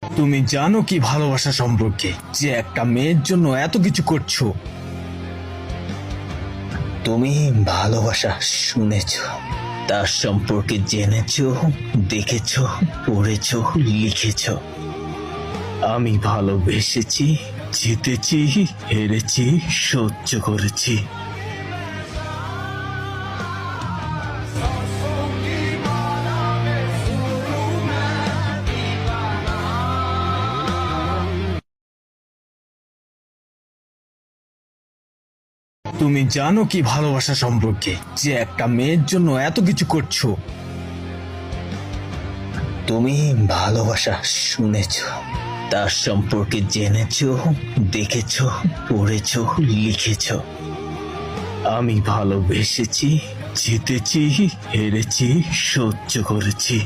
তুমি জানো কি ভালোবাসা সম্পর্কে, যে একটা মেয়ের জন্য এত কিছু করছো? তুমি ভালোবাসা শুনেছ, তার সম্পর্কে জেনেছ, দেখেছ, পড়েছ, লিখেছ। আমি ভালোবেসেছি, জিতেছি, হেরেছি, সহ্য করেছি। তুমি জানো কি ভালোবাসা সম্পর্কে, যে একটা মেয়ের জন্য এত কিছু করছো? তুমি ভালোবাসা শুনেছ, তার সম্পর্কে জেনেছ, দেখেছ, পড়েছ, লিখেছ। আমি ভালোবেসেছি, জিতেছি, হেরেছি, সহ্য করেছি।